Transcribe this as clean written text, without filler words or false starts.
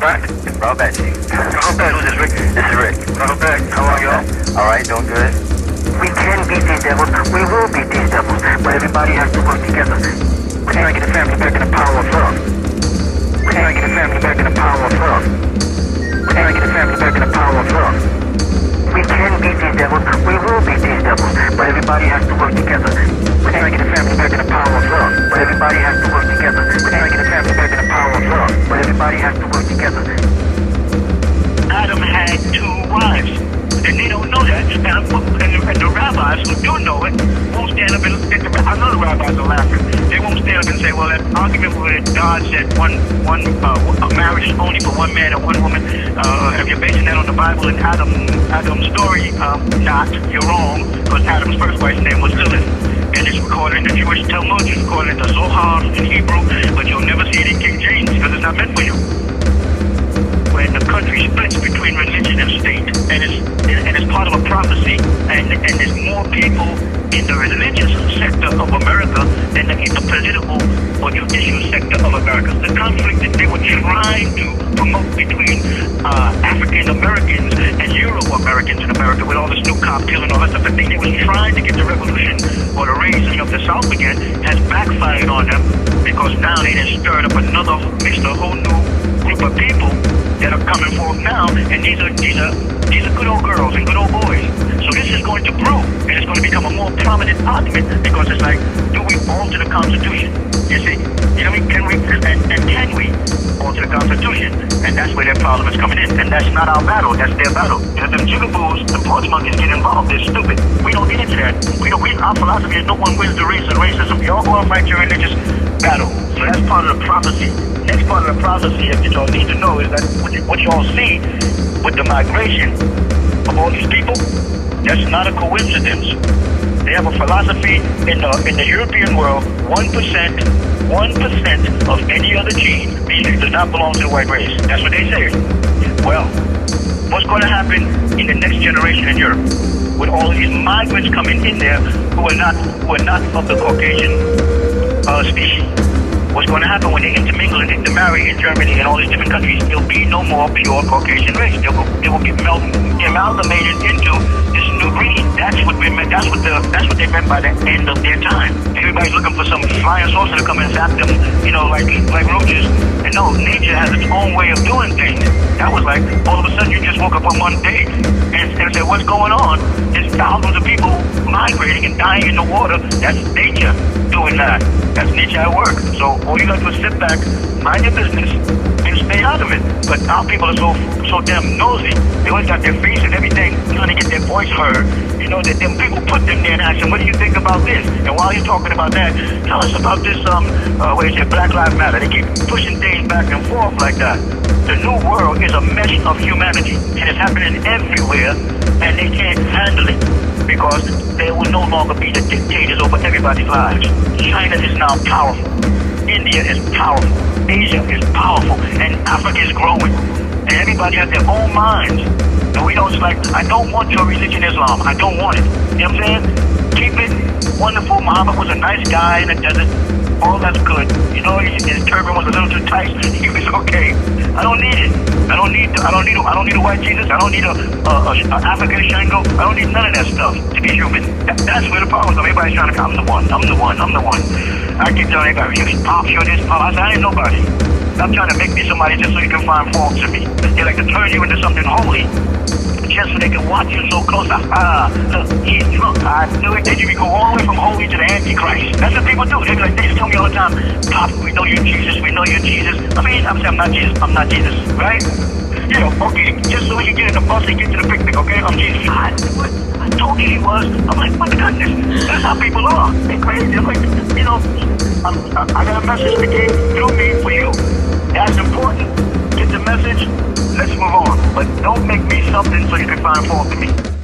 Frank? Robert. Robert, who's this, Rick? This is Rick. Robert, how are y'all? All right, doing good. We can beat these devils. We will beat these devils. But everybody has to work together. We're trying to get the family back in the power of love. We're trying to get the family back in the power of love. We're trying to get the family back in the power of love. We can beat these devils. We will beat these devils. But everybody has to work together. We're trying to get the family back in the power of love. But everybody has to work together. We're trying to get the family back in the power of love. But everybody has to work together. Adam had 2 wives, and they don't know that. And the rabbis who do know it won't stand up and I know the rabbis are laughing. They won't stand up and say, well, that argument where God said a marriage is only for one man and one woman. If you're basing that on the Bible and Adam's story, not. You're wrong, because Adam's first wife's name was Lilith. And it's recorded in the Jewish Talmud, it's recorded in the Zohar in Hebrew, but you'll never see it in King James because it's not meant for you. When the country splits between religion and state, and it's part of a prophecy, and there's more people in the religious sector of America than in the political or judicial sector of America. The conflict that they were trying to promote between African Americans and Euro Americans in America with all this new cop killing and all that stuff, the thing they were trying to get the revolution or the raising of the South again has backfired on them, because now they done stirred up mixed a whole new group of people that are coming forth now, and these are good old girls and good old boys. So this is going to grow, and it's going to become a more prominent argument, because it's like, do we alter the Constitution? You see, can we alter the Constitution? And that's where their problem is coming in, and that's not our battle, that's their battle. And if them jigaboos, the porch monkeys get involved, they're stupid. We don't get into that. Our philosophy is no one wins the race of racism. You all go and fight your religious battle. So that's part of the prophecy. Next part of the prophecy that y'all need to know is that what y'all see with the migration of all these people, that's not a coincidence. They have a philosophy in the European world, 1% of any other gene does not belong to the white race. That's what they say. Well, what's going to happen in the next generation in Europe with all of these migrants coming in there who are not of the Caucasian species? What's going to happen when they intermingle and intermarry in Germany and all these different countries? There'll be no more pure Caucasian race. They will get amalgamated into this new breed. That's what they meant by the end of their time. Everybody's looking for some flying saucer to come and zap them, like roaches. And no, nature has its own way of doing things. That was like, all of a sudden you just woke up on one day and said, what's going on? There's thousands of people migrating and dying in the water. That's nature doing that. That's nature at work. So all you got to do is sit back, mind your business, and stay out of it. But our people are so damn nosy. They always got their face and everything, trying to get their voice heard. You know, that them people put them there and ask them, what do you think about this? And while you're talking about that, tell us about this, Black Lives Matter. They keep pushing things back and forth like that. The new world is a mesh of humanity, and it's happening everywhere, and they can't handle it, because they will no longer be the dictators over everybody's lives. China is now powerful. India is powerful. Asia is powerful. And Africa is growing. And everybody has their own minds. And we don't, it's like, I don't want your religion, Islam. I don't want it. You know what I'm saying? Keep it wonderful. Muhammad was a nice guy in the desert. All that's good. You know, his turban was a little too tight. He was okay. I don't need it. I don't need a white Jesus. I don't need a African Shango. I don't need none of that stuff to be human. That's where the problem is. Everybody's trying to come. I'm the one. I keep telling everybody, you pop, you're this pop. I said, I ain't nobody. I'm trying to make me somebody just so you can find faults in me. They like to turn you into something holy, just so they can watch you so close. Look, he's drunk. I knew it. Then you can go all the way from holy to the Antichrist. That's what people do. They be like, they just tell me all the time, Pop, we know you're Jesus. We know you're Jesus. I mean, I'm saying I'm not Jesus. I'm not Jesus, right? Yeah, okay. Just so we can get in the bus and get to the picnic, okay? I'm Jesus. I told you he was. I'm like, my goodness. That's how people are. They're crazy. They're like, I got a message that came through me for you. That's important. Get the message. Let's move on. But don't make me something so you can find fault in me.